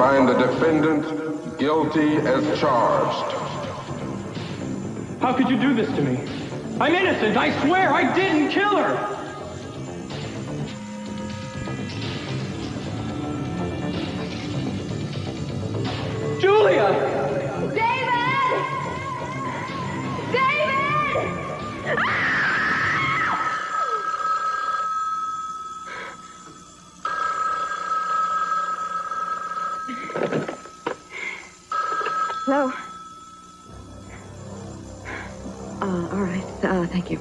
find the defendant guilty as charged. How could you do this to me? I'm innocent, I swear I didn't kill her! Julia! David! David! Hello. All right. Thank you.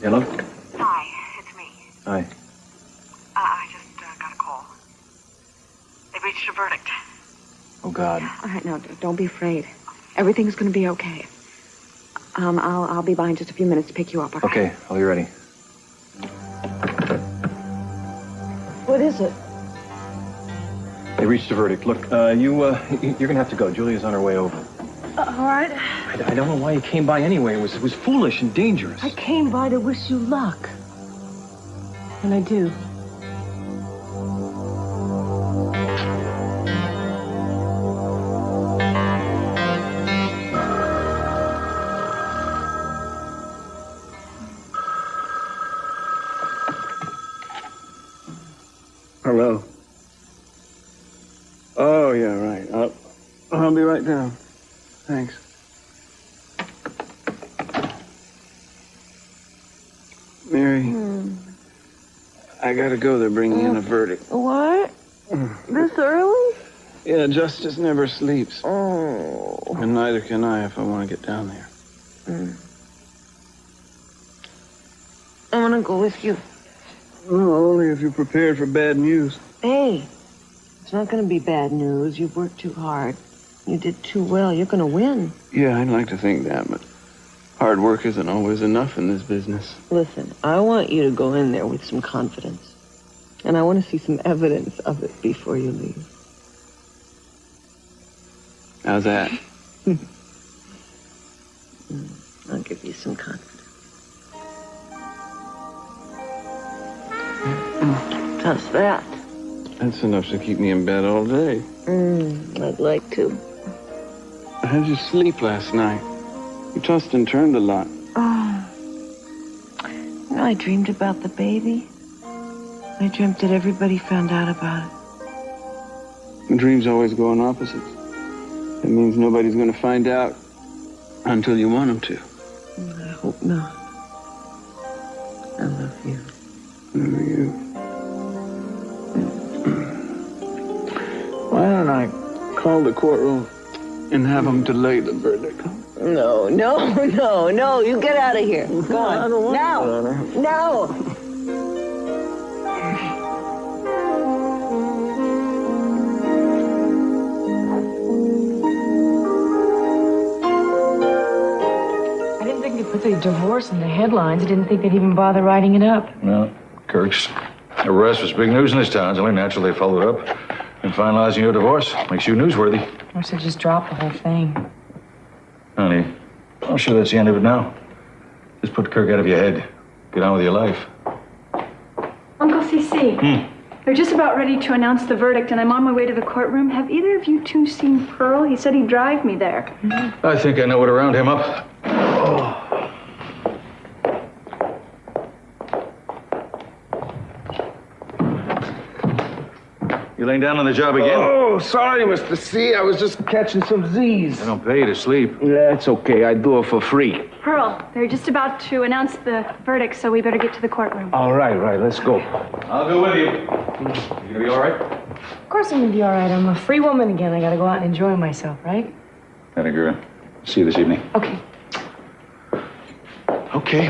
Hello? Hi, it's me. Hi. I just got a call. They reached a verdict. Oh, God. All right, no, don't be afraid. Everything's going to be okay. I'll be by in just a few minutes to pick you up, okay? Okay, I'll be ready. What is it? They reached a verdict. Look, you're gonna have to go. Julia's on her way over. All right. I don't know why you came by anyway. It was foolish and dangerous. I came by to wish you luck. And I do. Hello. Oh, yeah, right. I'll be right down. Thanks. Mary, I gotta go. They're bringing in a verdict. What? This early? Yeah, justice never sleeps. Oh. And neither can I if I want to get down there. I'm gonna go with you. No, only if you're prepared for bad news. Hey, it's not gonna be bad news. You've worked too hard. You did too well. You're gonna win. Yeah, I'd like to think that, but hard work isn't always enough in this business. Listen, I want you to go in there with some confidence. And I want to see some evidence of it before you leave. How's that? I'll give you some confidence. How's that? That's enough to keep me in bed all day. I'd like to. How'd you sleep last night? You tossed and turned a lot. Oh. You know, I dreamed about the baby. I dreamt that everybody found out about it. Dreams always go in opposites. It means nobody's going to find out until you want them to. I hope not. I love you. I love you. Why don't I call the courtroom and have them delay the verdict? No. You get out of here. Go on. I don't want to. No. I didn't think they'd put the divorce in the headlines. I didn't think they'd even bother writing it up. Well, Kirk's arrest was big news in this town. It's only natural they followed up. And finalizing your divorce makes you newsworthy. I said just drop the whole thing. Honey, I'm sure that's the end of it now. Just put Kirk out of your head. Get on with your life. Uncle CC, they're just about ready to announce the verdict, and I'm on my way to the courtroom. Have either of you two seen Pearl? He said he'd drive me there. I think I know what to round him up. You laying down on the job again? Oh, sorry, Mr. C. I was just catching some Z's. I don't pay you to sleep. That's okay. I do it for free. Pearl, they're just about to announce the verdict, so we better get to the courtroom. All right. Let's go. I'll go with you. You gonna be all right? Of course I'm gonna be all right. I'm a free woman again. I gotta go out and enjoy myself, right? That a girl. See you this evening. Okay. Okay.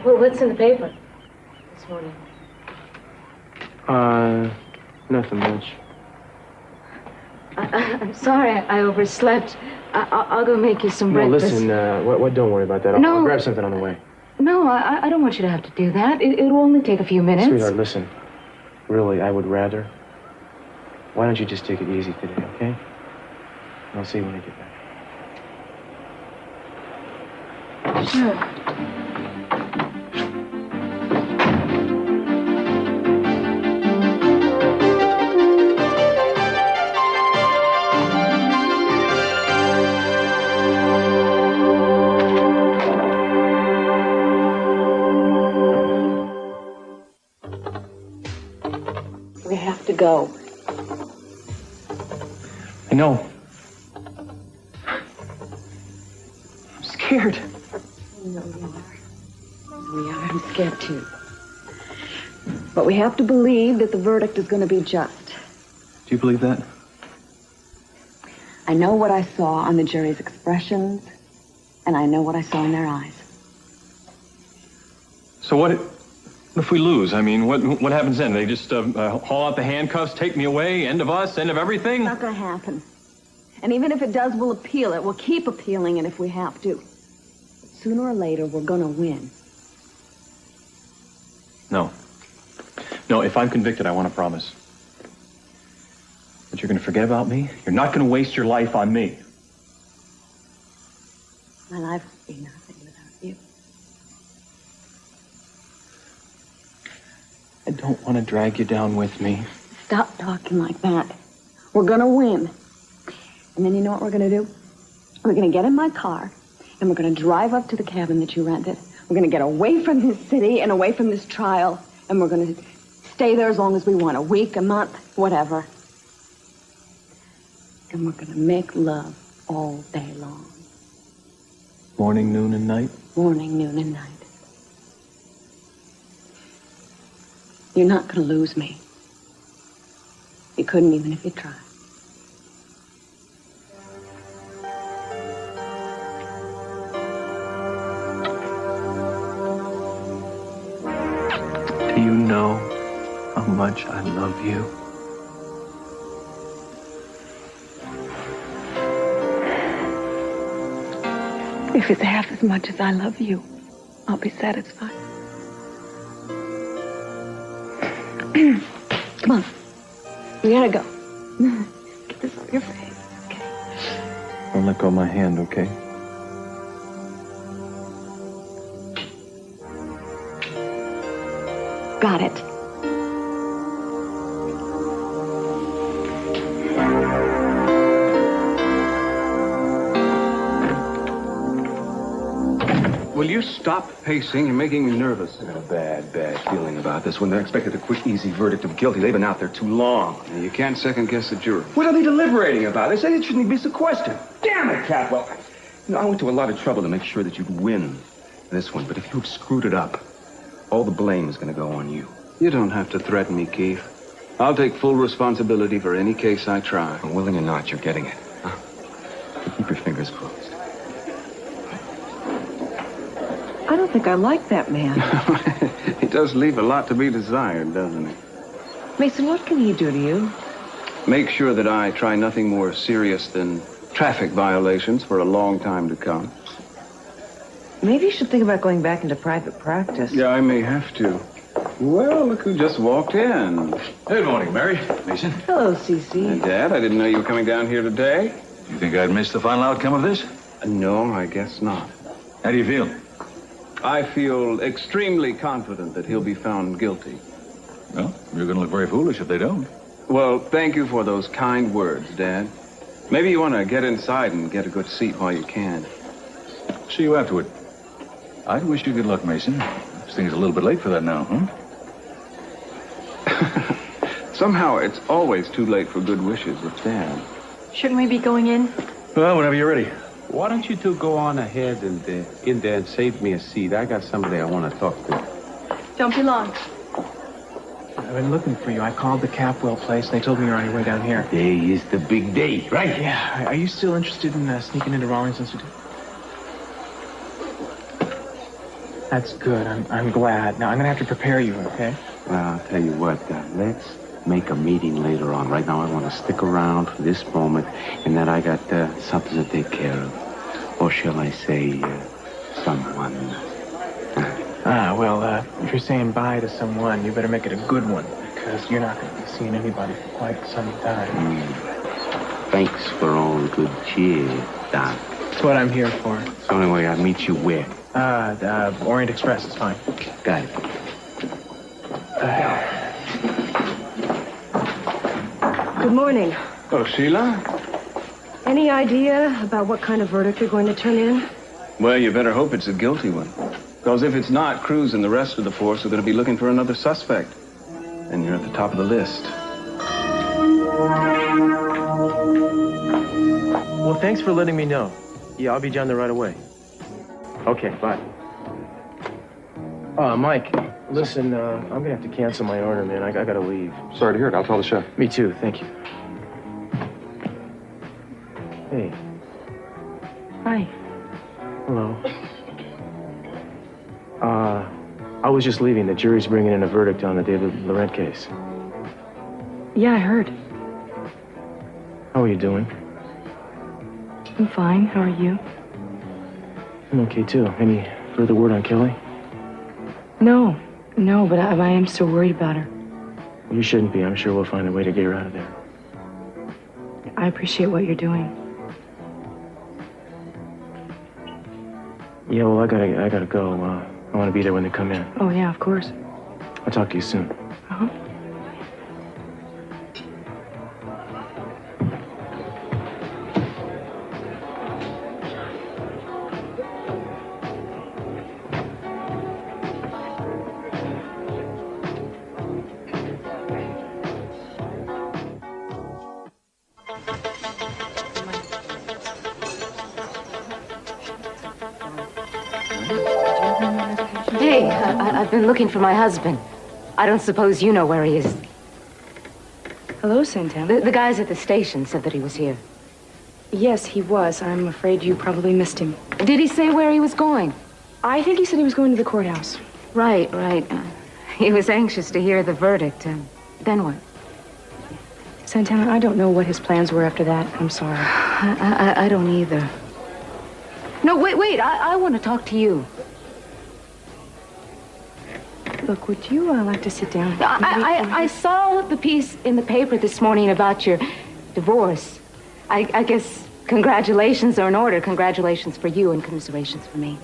Well, what's in the paper this morning? Nothing much. I'm sorry I overslept. I'll go make you some No, breakfast. listen, don't worry about that. No. I'll grab something on the way. No, I don't want you to have to do that. It'll only take a few minutes. Sweetheart, listen. Really, I would rather. Why don't you just take it easy today, okay? And I'll see you when I get back. Sure. We have to go. I know. I'm scared. No, you are. We are. I'm scared too. But we have to believe that the verdict is going to be just. Do you believe that? I know what I saw on the jury's expressions, and I know what I saw in their eyes. So what if we lose? I mean, what happens then? They just haul out the handcuffs, take me away, end of us, end of everything? It's not going to happen. And even if it does, we'll appeal it. We'll keep appealing it if we have to. But sooner or later, we're going to win. No. No, if I'm convicted, I want to promise that you're going to forget about me. You're not going to waste your life on me. My life would be nothing without you. I don't want to drag you down with me. Stop talking like that. We're going to win. And then you know what we're going to do? We're going to get in my car, and we're going to drive up to the cabin that you rented. We're going to get away from this city and away from this trial, and we're going to stay there as long as we want, a week, a month, whatever. And we're going to make love all day long. Morning, noon, and night? Morning, noon, and night. You're not going to lose me. You couldn't even if you tried. Do you know how much I love you? If it's half as much as I love you, I'll be satisfied. Come on. We gotta go. Get this off your face, okay? Don't let go of my hand, okay? Got it. Will you stop pacing? You're making me nervous. I got a bad feeling about this one. They're expected a quick, easy verdict of guilty. They've been out there too long. You can't second-guess the jury. What are they deliberating about? They say it shouldn't be sequestered. Damn it, Capwell. You know, I went to a lot of trouble to make sure that you'd win this one, but if you've screwed it up, all the blame is going to go on you. You don't have to threaten me, Keith. I'll take full responsibility for any case I try. Well, willing or not, you're getting it. Huh? Keep your fingers crossed. I don't think I like that man. He does leave a lot to be desired, doesn't he? Mason, what can he do to you? Make sure that I try nothing more serious than traffic violations for a long time to come. Maybe you should think about going back into private practice. Yeah, I may have to. Well, look who just walked in. Good morning, Mary. Mason. Hello, Cece. Dad, I didn't know you were coming down here today. You think I'd miss the final outcome of this? No, I guess not. How do you feel? I feel extremely confident that he'll be found guilty. Well, you're going to look very foolish if they don't. Well, thank you for those kind words, Dad. Maybe you want to get inside and get a good seat while you can. See you afterward. I'd wish you good luck, Mason. This thing's a little bit late for that now, huh? Somehow, it's always too late for good wishes with Dad. Shouldn't we be going in? Well, whenever you're ready. Why don't you two go on ahead and in there and save me a seat? I got somebody I want to talk to. Don't be long. I've been looking for you. I called the Capwell place, and they told me you're on your way down here. Today is the big day, right? Yeah. Are you still interested in sneaking into Rawlings Institute? That's good. I'm glad. Now, I'm going to have to prepare you, okay? Well, I'll tell you what, let's make a meeting later on. Right now, I want to stick around for this moment, and then I got something to take care of. Or shall I say, someone. Well, if you're saying bye to someone, you better make it a good one, because you're not going to be seeing anybody for quite some time. Thanks for all the good cheer, Doc. That's what I'm here for. So anyway, I'll meet you where? Orient Express is fine. Got it. Good morning. Oh, Sheila? Any idea about what kind of verdict you're going to turn in? Well, you better hope it's a guilty one. Because if it's not, Cruz and the rest of the force are going to be looking for another suspect. And you're at the top of the list. Well, thanks for letting me know. Yeah, I'll be down there right away. Okay, bye. Mike, listen, I'm going to have to cancel my order, man. I got to leave. Sorry to hear it. I'll tell the chef. Me too, thank you. Hey. Hi. Hello. I was just leaving. The jury's bringing in a verdict on the David Laurent case. Yeah, I heard. How are you doing? I'm fine. How are you? I'm okay, too. Any further word on Kelly? No, but I am still worried about her. You shouldn't be. I'm sure we'll find a way to get her out of there. I appreciate what you're doing. Yeah, well, I gotta go. I want to be there when they come in. Oh, yeah, of course. I'll talk to you soon. Uh-huh. Hey, I've been looking for my husband. I don't suppose you know where he is. Hello, Santana. The guys at the station said that he was here. Yes, he was. I'm afraid you probably missed him. Did he say where he was going? I think he said he was going to the courthouse. Right. He was anxious to hear the verdict. Then what? Santana, I don't know what his plans were after that. I'm sorry. I don't either. No, wait. I want to talk to you. Look, would you like to sit down? I saw the piece in the paper this morning about your divorce. I guess congratulations are in order. Congratulations for you and commiserations for me.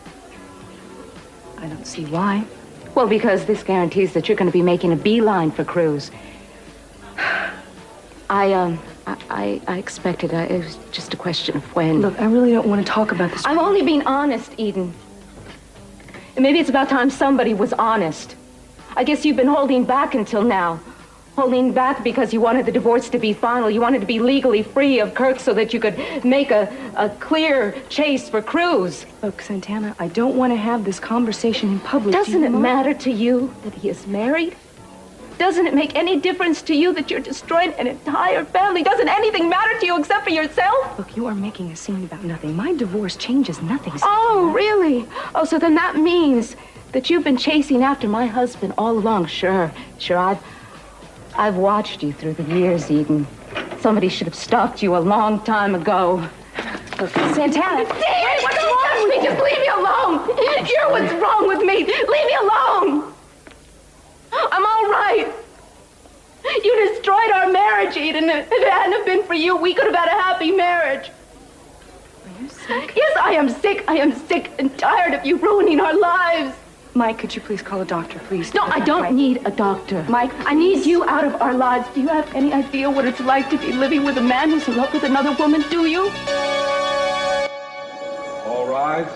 I don't see why. Well, because this guarantees that you're going to be making a beeline for Cruz. I expected it was just a question of when. Look, I really don't want to talk about this. I'm only being honest, Eden. And maybe it's about time somebody was honest. I guess you've been holding back until now. Holding back because you wanted the divorce to be final. You wanted to be legally free of Kirk so that you could make a clear chase for Cruz. Look, Santana, I don't want to have this conversation in public. Doesn't it matter to you that he is married? Doesn't it make any difference to you that you're destroying an entire family? Doesn't anything matter to you except for yourself? Look, you are making a scene about nothing. My divorce changes nothing. Oh, really? Oh, so then that means that you've been chasing after my husband all along. Sure. I've watched you through the years, Eden. Somebody should have stopped you a long time ago. Look, Santana. Hey, what's wrong with me? Just leave me alone. Hear what's wrong with me. Leave me alone. I'm all right. You destroyed our marriage, Eden. If it hadn't have been for you, we could have had a happy marriage. Are you sick? Yes, I am sick. I am sick and tired of you ruining our lives. Mike, could you please call a doctor, please? No, I don't need a doctor. Mike, I need you out of our lives. Do you have any idea what it's like to be living with a man who's in love with another woman? Do you? All rise.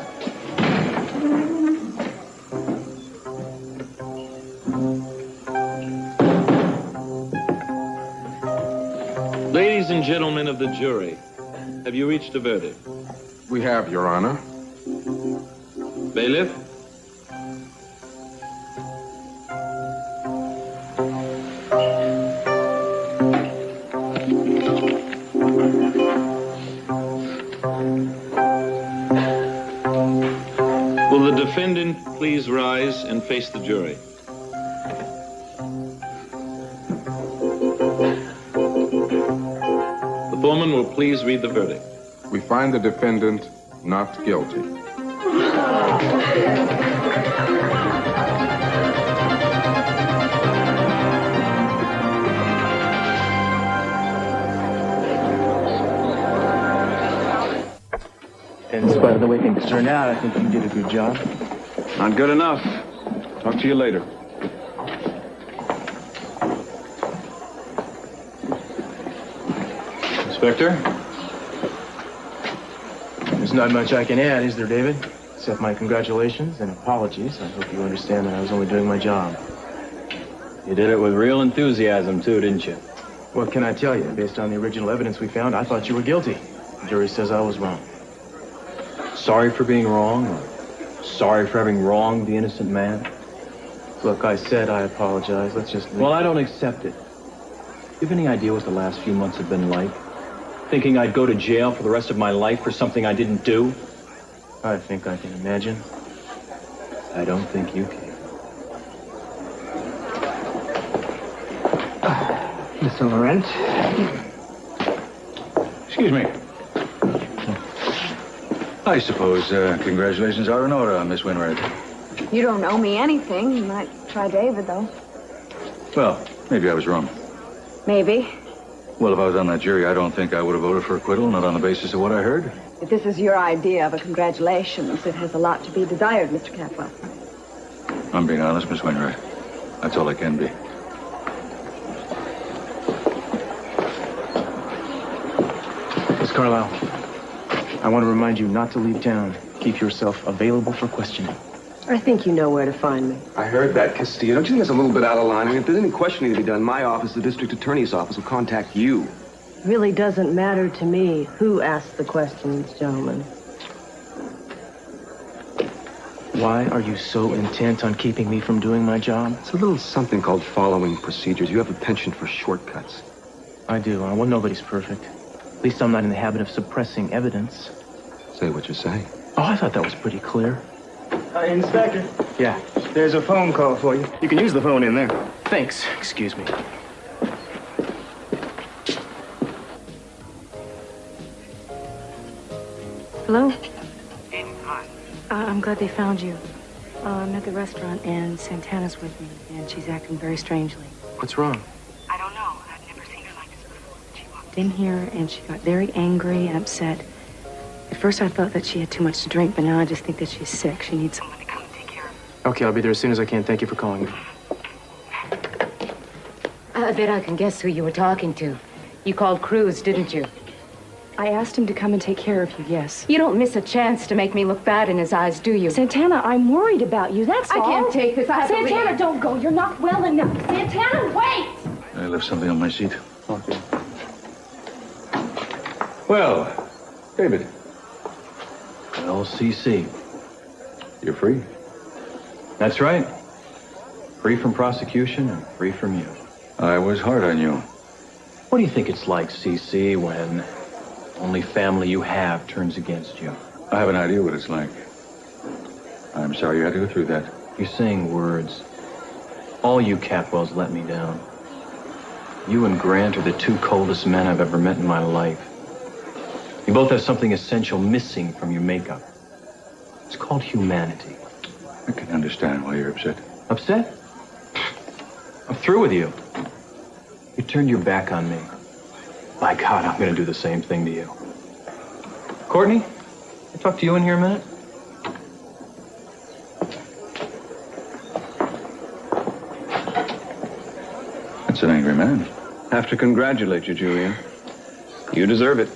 Ladies and gentlemen of the jury, have you reached a verdict? We have, Your Honor. Bailiff? Will the defendant please rise and face the jury. The foreman will please read the verdict. We find the defendant not guilty. In spite of the way things turned out, I think you did a good job. Not good enough. Talk to you later. Inspector? There's not much I can add, is there, David? Except my congratulations and apologies. I hope you understand that I was only doing my job. You did it with real enthusiasm, too, didn't you? What can I tell you? Based on the original evidence we found, I thought you were guilty. The jury says I was wrong. Sorry for being wrong? Or sorry for having wronged the innocent man? Look, I said I apologize. Let's just leave. Well, I don't accept it. You have any idea what the last few months have been like? Thinking I'd go to jail for the rest of my life for something I didn't do? I think I can imagine. I don't think you can. Mr. Laurent? Excuse me. I suppose congratulations are in order, Miss Winrad. You don't owe me anything. You might try David, though. Well, maybe I was wrong. Maybe. Well, if I was on that jury, I don't think I would have voted for acquittal, not on the basis of what I heard. If this is your idea of a congratulations, it has a lot to be desired, Mr. Catwell. I'm being honest, Miss Winrad. That's all I can be. Miss Carlisle, I want to remind you not to leave town. Keep yourself available for questioning. I think you know where to find me. I heard that, Castillo. Don't you think that's a little bit out of line? I mean, if there's any questioning to be done, my office, the district attorney's office, will contact you. It really doesn't matter to me who asks the questions, gentlemen. Why are you so intent on keeping me from doing my job? It's a little something called following procedures. You have a penchant for shortcuts. I do. Well, nobody's perfect. At least I'm not in the habit of suppressing evidence. Say what you say. Oh, I thought that was pretty clear. Inspector. Yeah. There's a phone call for you. You can use the phone in there. Thanks. Excuse me. Hello? Aiden, hi. I'm glad they found you. I'm at the restaurant, and Santana's with me, and she's acting very strangely. What's wrong? I don't know. I've never seen her like this before. She walked In here, and she got very angry and upset. At first, I thought that she had too much to drink, but now I just think that she's sick. She needs someone to come and take care of her. Okay, I'll be there as soon as I can. Thank you for calling me. I bet I can guess who you were talking to. You called Cruz, didn't you? I asked him to come and take care of you, yes. You don't miss a chance to make me look bad in his eyes, do you? Santana, I'm worried about you, that's all. I can't take this. I have to leave. Santana, don't go. You're not well enough. Santana, wait! I left something on my seat. Okay. Well, David. LCC. You're free. That's right. Free from prosecution and free from you. I was hard on you. What do you think it's like, CC, when only family you have turns against you? I have an idea what it's like. I'm sorry you had to go through that. You're saying words. All you Catwells let me down. You and Grant are the two coldest men I've ever met in my life. You both have something essential missing from your makeup. It's called humanity. I can understand why you're upset. Upset? I'm through with you. You turned your back on me. By God, I'm going to do the same thing to you. Courtney, can I talk to you in here a minute? That's an angry man. Have to congratulate you, Julia. You deserve it.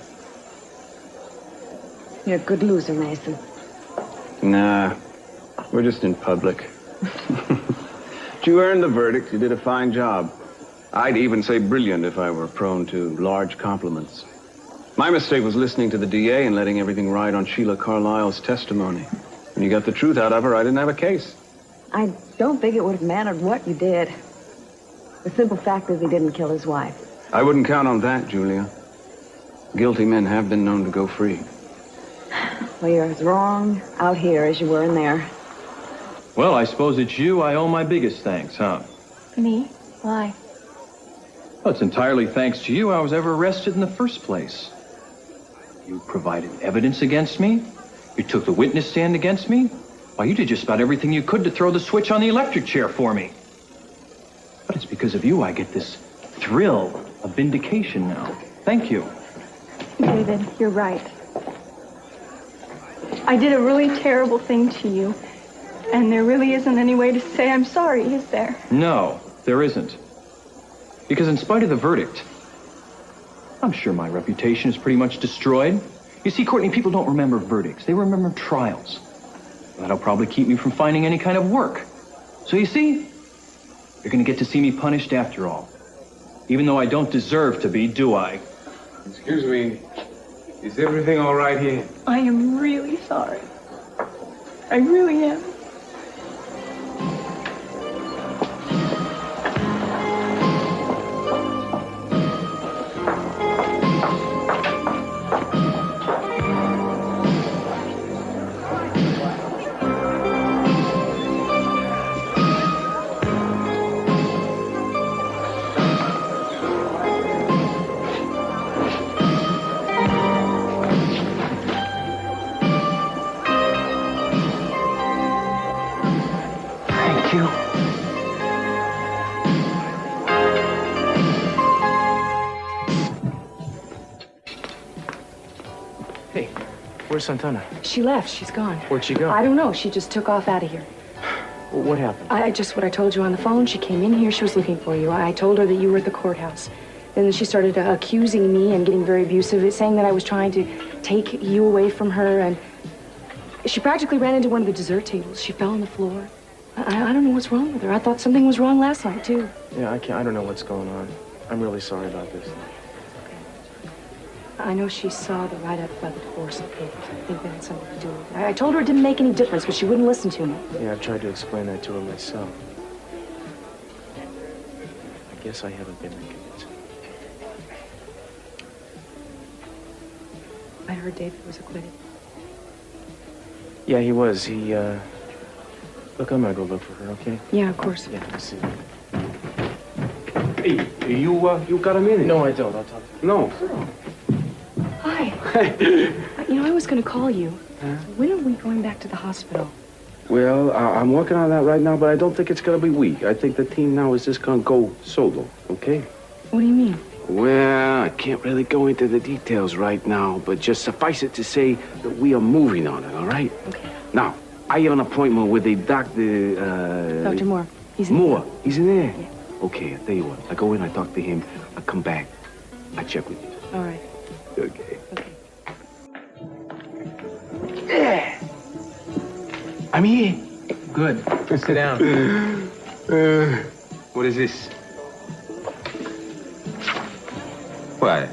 You're a good loser, Mason. Nah, we're just in public. You earned the verdict. You did a fine job. I'd even say brilliant if I were prone to large compliments. My mistake was listening to the DA and letting everything ride on Sheila Carlisle's testimony. When you got the truth out of her, I didn't have a case. I don't think it would have mattered what you did. The simple fact is he didn't kill his wife. I wouldn't count on that, Julia. Guilty men have been known to go free. Well, you're as wrong out here as you were in there. Well, I suppose it's you I owe my biggest thanks, huh? Me? Why? Well, it's entirely thanks to you I was ever arrested in the first place. You provided evidence against me. You took the witness stand against me. Why, you did just about everything you could to throw the switch on the electric chair for me. But it's because of you I get this thrill of vindication now. Thank you. David, you're right. I did a really terrible thing to you, and there really isn't any way to say I'm sorry, is there? No, there isn't. Because in spite of the verdict, I'm sure my reputation is pretty much destroyed. You see, Courtney, people don't remember verdicts. They remember trials. That'll probably keep me from finding any kind of work. So you see, you're going to get to see me punished after all. Even though I don't deserve to be, do I? Excuse me. Is everything all right here? I am really sorry. I really am. Where's Santana? She left. She's gone. Where'd she go? I don't know. She just took off out of here. What happened? What I told you on the phone. She came in here. She was looking for you. I told her that you were at the courthouse. Then she started accusing me and getting very abusive, saying that I was trying to take you away from her. And she practically ran into one of the dessert tables. She fell on the floor. I don't know what's wrong with her. I thought something was wrong last night, too. Yeah, I don't know what's going on. I'm really sorry about this. I know she saw the write-up about the divorce in the papers. I think that had something to do with it. I told her it didn't make any difference, but she wouldn't listen to me. Yeah, I've tried to explain that to her myself. I guess I haven't been that convincing. I heard David was acquitted. Yeah, he was. Look, I'm gonna go look for her, okay? Yeah, of course. Yeah, I'll see. Hey, you got a minute? No, I don't. I'll talk to you. No. Hi. I was going to call you. When are we going back to the hospital? Well, I'm working on that right now, but I don't think it's going to be weak. I think the team now is just going to go solo, okay? What do you mean? Well, I can't really go into the details right now, but just suffice it to say that we are moving on it, all right? Okay. Now, I have an appointment with a doctor, Dr. Moore. He's in Moore. there. He's in there? Yeah. Okay, I'll tell you what. I go in, I talk to him, I come back, I check with you. All right. Okay. Okay. Yeah. I'm here. Good. Sit down. What is this? What?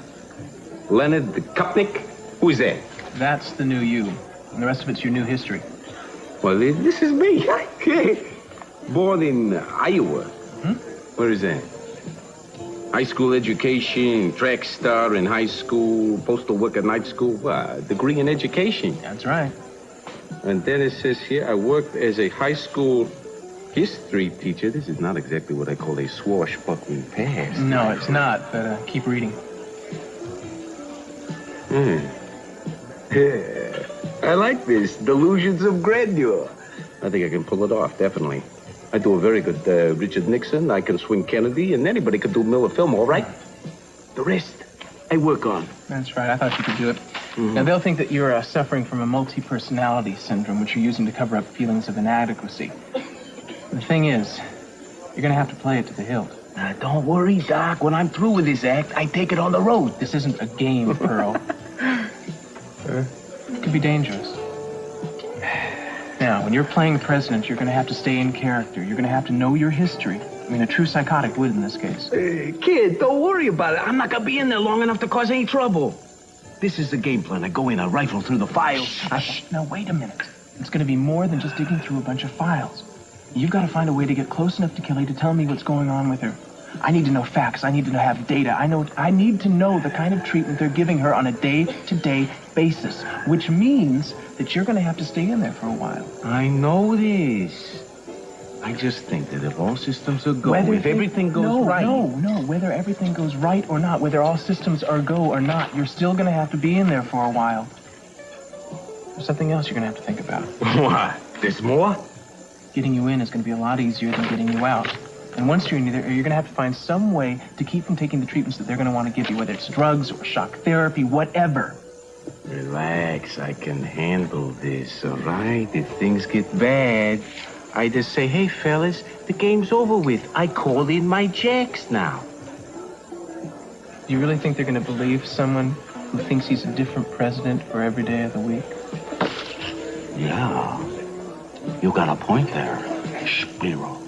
Leonard Kupnik? Who's that? That's the new you. And the rest of it's your new history. Well, this is me. Born in Iowa. Hmm? Where is that? High school education, track star in high school, postal work at night school. What? Degree in education. That's right. And then it says here, I worked as a high school history teacher. This is not exactly what I call a swashbuckling past. No, it's not, but keep reading. Yeah. I like this. Delusions of grandeur. I think I can pull it off, definitely. I do a very good Richard Nixon. I can swing Kennedy, and anybody could do Miller Fillmore, right? The rest, I work on. That's right. I thought you could do it. Mm-hmm. Now, they'll think that you're suffering from a multi-personality syndrome, which you're using to cover up feelings of inadequacy. The thing is, you're going to have to play it to the hilt. Don't worry, Doc. When I'm through with this act, I take it on the road. This isn't a game, Pearl. It could be dangerous. Now, when you're playing the president, you're going to have to stay in character. You're going to have to know your history. I mean, a true psychotic would in this case. Kid, don't worry about it. I'm not going to be in there long enough to cause any trouble. This is the game plan. I go in, I rifle through the files. Now, wait a minute. It's going to be more than just digging through a bunch of files. You've got to find a way to get close enough to Kelly to tell me what's going on with her. I need to know facts. I need to have data. I need to know the kind of treatment they're giving her on a day-to-day basis, which means that you're going to have to stay in there for a while. I know this. I just think that if all systems are go, Whether if everything goes right... No, whether everything goes right or not, whether all systems are go or not, you're still gonna have to be in there for a while. There's something else you're gonna have to think about. What? There's more? Getting you in is gonna be a lot easier than getting you out. And once you're in there, you're gonna have to find some way to keep from taking the treatments that they're gonna want to give you, whether it's drugs or shock therapy, whatever. Relax, I can handle this, all right? If things get bad, I just say, hey, fellas, the game's over with. I called in my jacks now. Do you really think they're gonna believe someone who thinks he's a different president for every day of the week? Yeah, you got a point there, Spiro.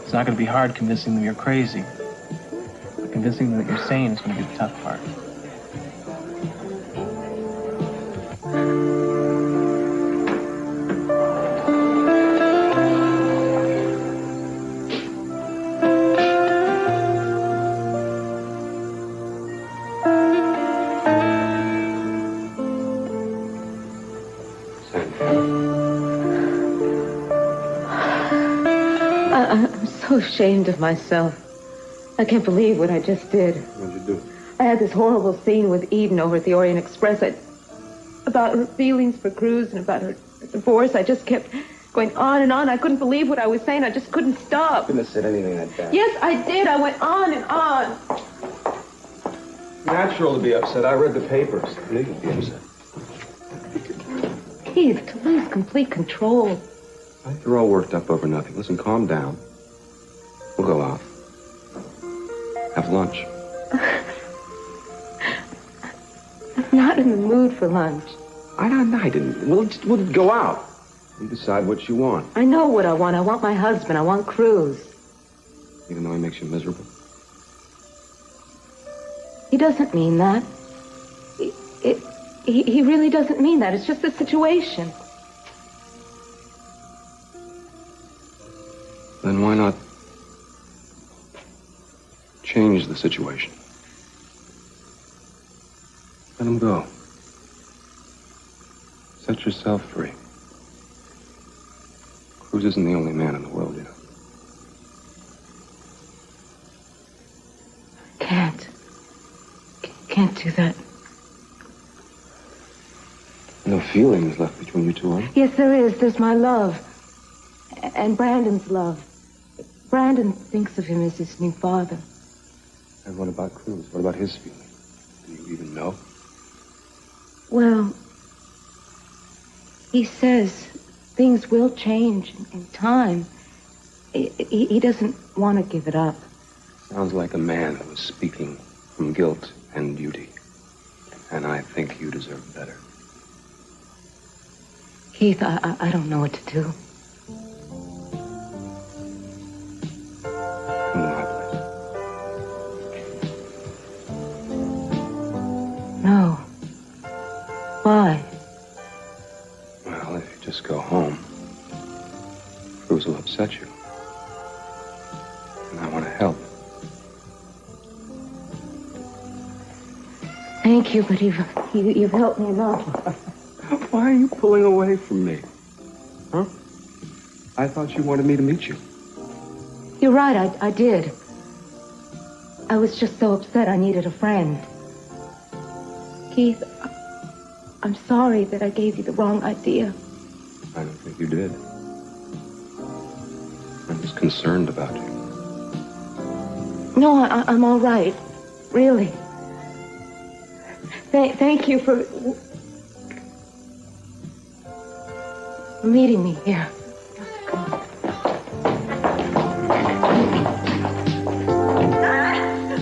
It's not gonna be hard convincing them you're crazy. But convincing them that you're sane is gonna be the tough part. I'm so ashamed of myself. I can't believe what I just did. What'd you do? I had this horrible scene with Eden over at the Orient Express. About her feelings for Cruz and about her divorce. I just kept going on and on. I couldn't believe what I was saying. I just couldn't stop. Couldn't have said anything like that. Yes, I did. I went on and on. Natural to be upset. I read the papers. You could be upset. Keith, to lose complete control. You're all worked up over nothing. Listen, calm down. We'll go out. Have lunch. I'm not in the mood for lunch. I didn't. We'll go out. You decide what you want. I know what I want. I want my husband. I want Cruz. Even though he makes you miserable? He doesn't mean that. He really doesn't mean that. It's just the situation. Then why not change the situation? Let him go. Set yourself free. Cruz isn't the only man in the world, you know. Can't do that. No feelings left between you two, huh? Yes, there is. There's my love. And Brandon's love. Brandon thinks of him as his new father. And what about Cruz? What about his feelings? Do you even know? Well, he says things will change in time. He doesn't want to give it up. Sounds like a man who is speaking from guilt and duty. And I think you deserve better. Keith, I don't know what to do. Come to my place. No. Why? Well, if you just go home, Cruz will upset you. And I want to help. Thank you, but you've helped me enough. Why are you pulling away from me? Huh? I thought you wanted me to meet you. You're right, I did. I was just so upset I needed a friend. Keith, I'm sorry that I gave you the wrong idea. I don't think you did. I'm just concerned about you. No, I'm all right. Really. Thank you for meeting me here.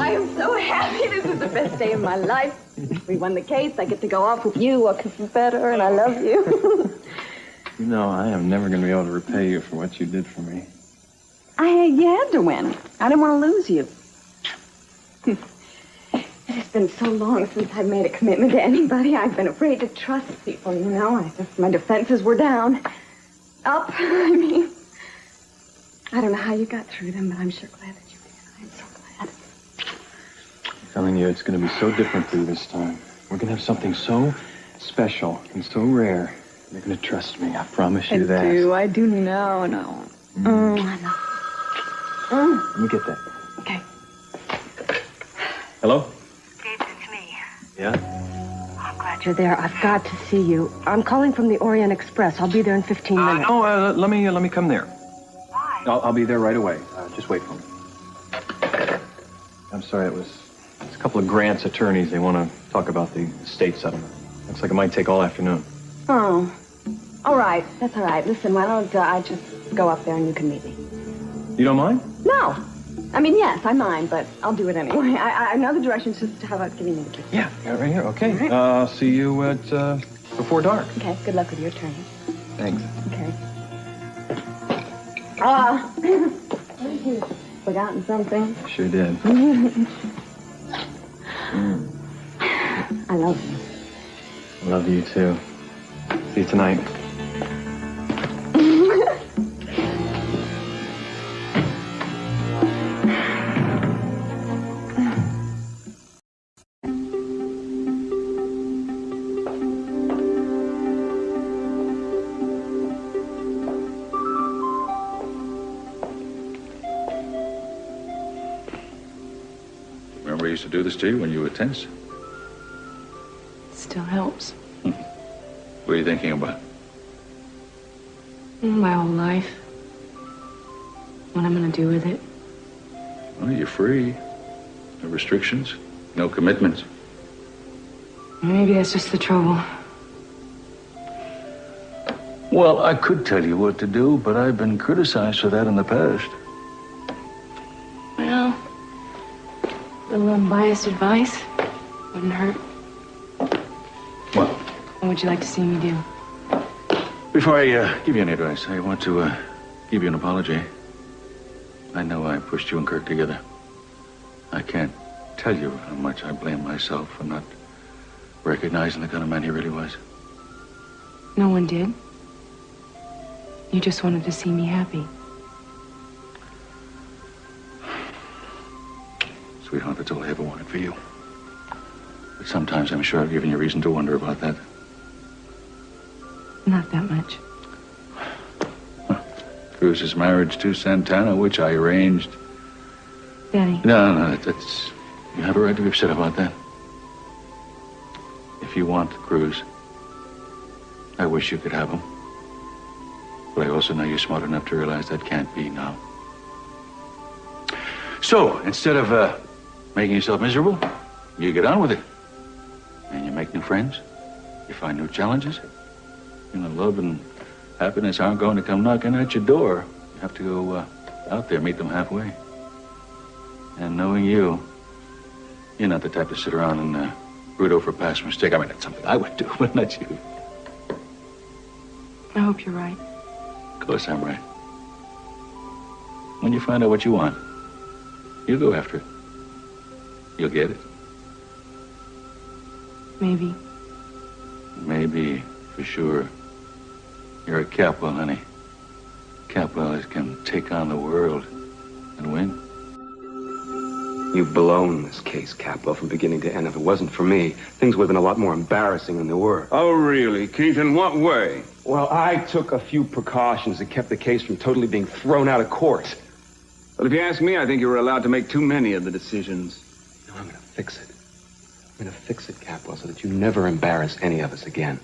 I am so happy. This is the best day of my life. We won the case. I get to go off with you. What could be better? And I love you. You know, I am never going to be able to repay you for what you did for me. You had to win. I didn't want to lose you. It's been so long since I've made a commitment to anybody. I've been afraid to trust people, you know. My defenses were down. Up, I mean. I don't know how you got through them, but I'm sure glad that you did. I'm so glad. I'm telling you, it's going to be so different for you this time. We're going to have something so special and so rare You're gonna trust me, I promise you that. I do now. No. I know. Let me get that. Okay. Hello? David, it's me. Yeah? I'm glad you're there. I've got to see you. I'm calling from the Orient Express. I'll be there in 15 minutes. No, let me come there. Why? I'll be there right away. Just wait for me. I'm sorry, it's a couple of Grant's attorneys. They want to talk about the estate settlement. Looks like it might take all afternoon. Oh. All right. That's all right. Listen, why don't I just go up there and you can meet me? You don't mind? No. I mean, yes, I mind, but I'll do it anyway. I know the directions. Just how about giving me the key? Yeah, right here. Okay. Right. I'll see you at before dark. Okay. Good luck with your attorney. Thanks. Okay. Forgotten something? Sure did. I love you. Love you too. See you tonight. Remember I used to do this to you when you were tense? Still helps. What are you thinking about? My whole life. What I'm gonna do with it. Well, you're free. No restrictions, no commitments. Maybe that's just the trouble. Well, I could tell you what to do, but I've been criticized for that in the past. Well, a little unbiased advice wouldn't hurt. What? What would you like to see me do? Before I give you any advice, I want to give you an apology. I know I pushed you and Kirk together. I can't tell you how much I blame myself for not recognizing the kind of man he really was. No one did. You just wanted to see me happy. Sweetheart, that's all I ever wanted for you. But sometimes I'm sure I've given you reason to wonder about that. Not that much. Cruz's marriage to Santana, which I arranged. Daddy. No, that's... You have a right to be upset about that. If you want Cruz, I wish you could have him. But I also know you're smart enough to realize that can't be now. So, instead of making yourself miserable, you get on with it. And you make new friends. You find new challenges. You know, love and happiness aren't going to come knocking at your door. You have to go out there, meet them halfway. And knowing you, you're not the type to sit around and brood over a past mistake. I mean, that's something I would do, but not you. I hope you're right. Of course I'm right. When you find out what you want, you go after it. You'll get it. Maybe. Maybe, for sure. You're a Capwell, honey. Capwell can take on the world and win. You've blown this case, Capwell, from beginning to end. If it wasn't for me, things would have been a lot more embarrassing than they were. Oh, really, Keith? In what way? Well, I took a few precautions that kept the case from totally being thrown out of court. Well, if you ask me, I think you were allowed to make too many of the decisions. No, I'm going to fix it. I'm going to fix it, Capwell, so that you never embarrass any of us again.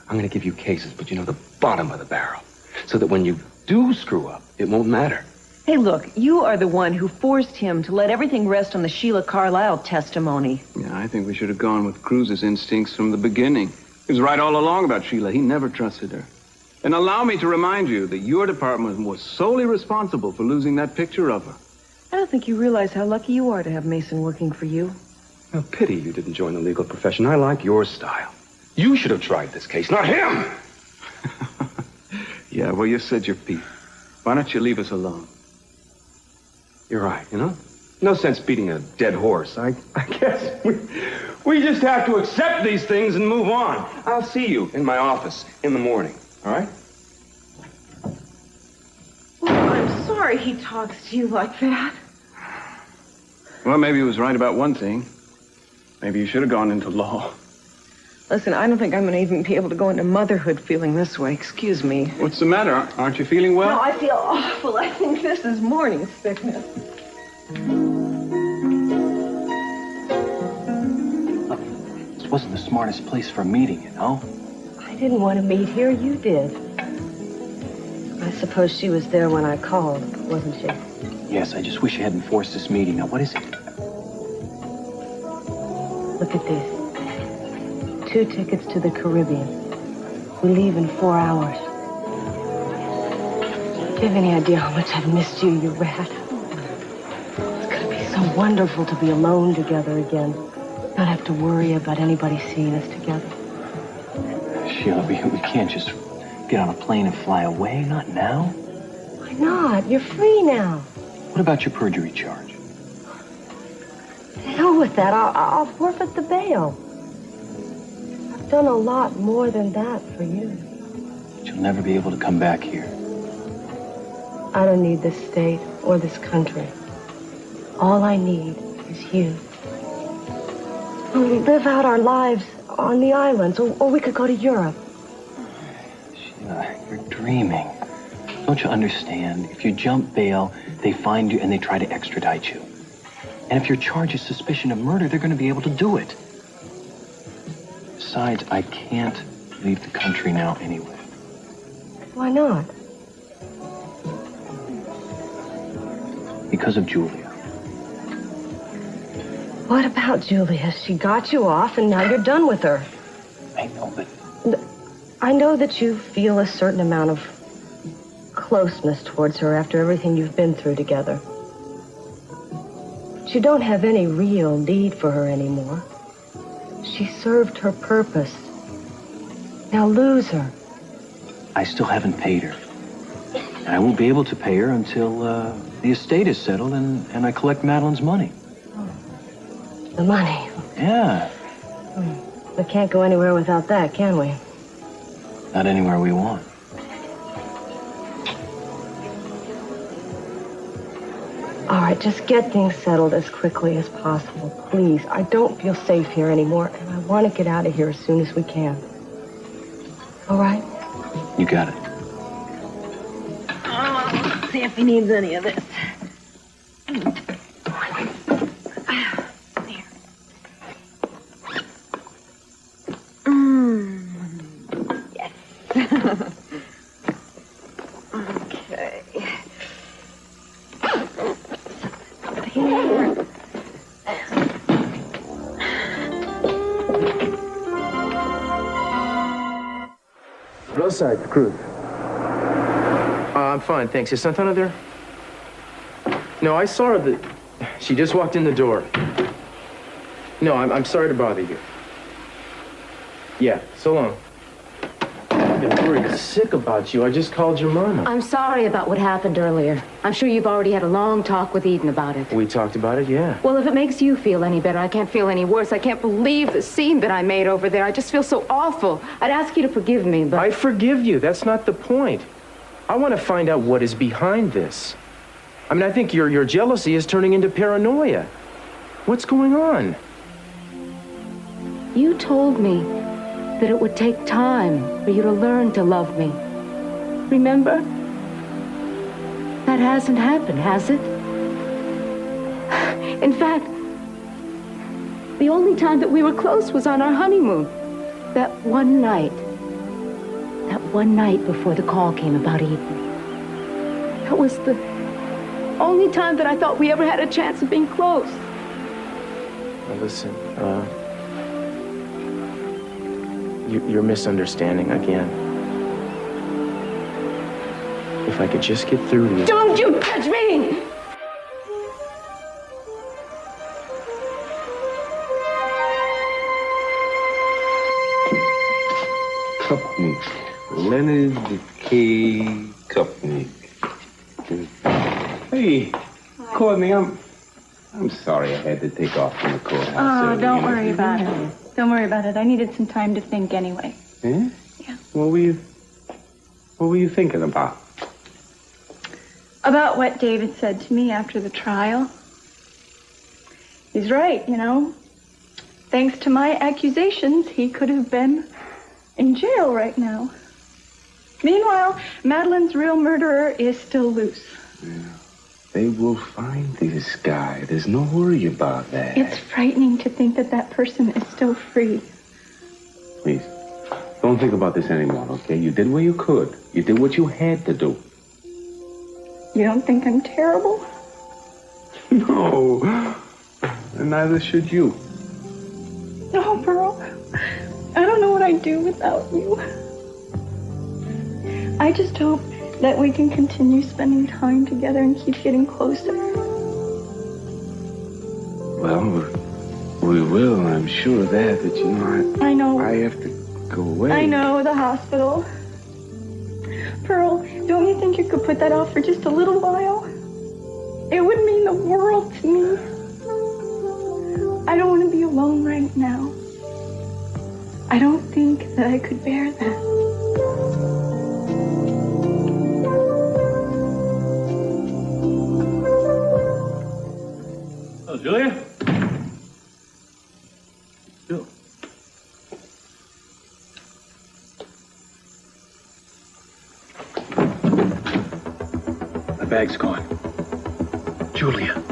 I'm going to give you cases, but you know the bottom of the barrel. So that when you do screw up, it won't matter. Hey, look, you are the one who forced him to let everything rest on the Sheila Carlisle testimony. Yeah, I think we should have gone with Cruz's instincts from the beginning. He was right all along about Sheila. He never trusted her. And allow me to remind you that your department was solely responsible for losing that picture of her. I don't think you realize how lucky you are to have Mason working for you. Well, pity you didn't join the legal profession. I like your style. You should have tried this case, not him! Yeah, well, you said your piece. Why don't you leave us alone? You're right, you know? No sense beating a dead horse. I guess we just have to accept these things and move on. I'll see you in my office in the morning, all right? Oh, I'm sorry he talks to you like that. Well, maybe he was right about one thing. Maybe you should have gone into law. Listen, I don't think I'm going to even be able to go into motherhood feeling this way. Excuse me. What's the matter? Aren't you feeling well? No, I feel awful. I think this is morning sickness. This wasn't the smartest place for a meeting, you know? I didn't want to meet here. You did. I suppose she was there when I called, wasn't she? Yes, I just wish you hadn't forced this meeting. Now, what is it? Look at this. 2 tickets to the Caribbean. We leave in 4 hours. Do you have any idea how much I've missed you, you rat? It's going to be so wonderful to be alone together again. Not have to worry about anybody seeing us together. Sheila, we can't just get on a plane and fly away. Not now. Why not? You're free now. What about your perjury charge? To hell with that. I'll forfeit the bail. I've done a lot more than that for you. But you'll never be able to come back here. I don't need this state or this country. All I need is you. We'll live out our lives on the islands, or we could go to Europe. Sheila, you're dreaming. Don't you understand? If you jump bail, they find you and they try to extradite you. And if you're charged with suspicion of murder, they're going to be able to do it. Besides, I can't leave the country now anyway. Why not? Because of Julia. What about Julia? She got you off, and now you're done with her. I know, but... I know that you feel a certain amount of closeness towards her after everything you've been through together. But you don't have any real need for her anymore. She served her purpose. Now lose her. I still haven't paid her. And I won't be able to pay her until the estate is settled and I collect Madeline's money. The money. Yeah. We can't go anywhere without that, can we? Not anywhere we want. All right, just get things settled as quickly as possible, please. I don't feel safe here anymore, and I want to get out of here as soon as we can. All right? You got it. Let's see if he needs any of this. Yes. Okay. Here. Roadside, Cruz. I'm fine, thanks. Is Santana there? No, I saw her. She just walked in the door. No, I'm sorry to bother you. Yeah, so long. I've been worried sick about you. I just called your mama. I'm sorry about what happened earlier. I'm sure you've already had a long talk with Eden about it. We talked about it, yeah. Well, if it makes you feel any better, I can't feel any worse. I can't believe the scene that I made over there. I just feel so awful. I'd ask you to forgive me, but... I forgive you. That's not the point. I want to find out what is behind this. I mean, I think your jealousy is turning into paranoia. What's going on? You told me that it would take time for you to learn to love me. Remember? That hasn't happened, has it? In fact, the only time that we were close was on our honeymoon. That one night. That one night before the call came about Eden. That was the only time that I thought we ever had a chance of being close. Now listen, you're misunderstanding again. If I could just get through to you... Don't you touch me! Kupnik. Leonard K. Kupnik. Hey, Courtney, I'm sorry I had to take off from the courthouse. Oh, don't worry about it. Don't worry about it. I needed some time to think anyway. Yeah? Yeah. What were you thinking about? About what David said to me after the trial. He's right, you know. Thanks to my accusations, he could have been in jail right now. Meanwhile, Madeline's real murderer is still loose. Yeah. They will find this guy. There's no worry about that. It's frightening to think that that person is still free. Please, don't think about this anymore, okay? You did what you could. You did what you had to do. You don't think I'm terrible? No. And neither should you. No, Pearl. I don't know what I'd do without you. I just hope that we can continue spending time together and keep getting closer. Well, we will. I'm sure of that, but you know, I know. I have to go away. I know, the hospital. Pearl, don't you think you could put that off for just a little while? It would mean the world to me. I don't want to be alone right now. I don't think that I could bear that. Oh, Julia? Jill. The bag's gone. Julia.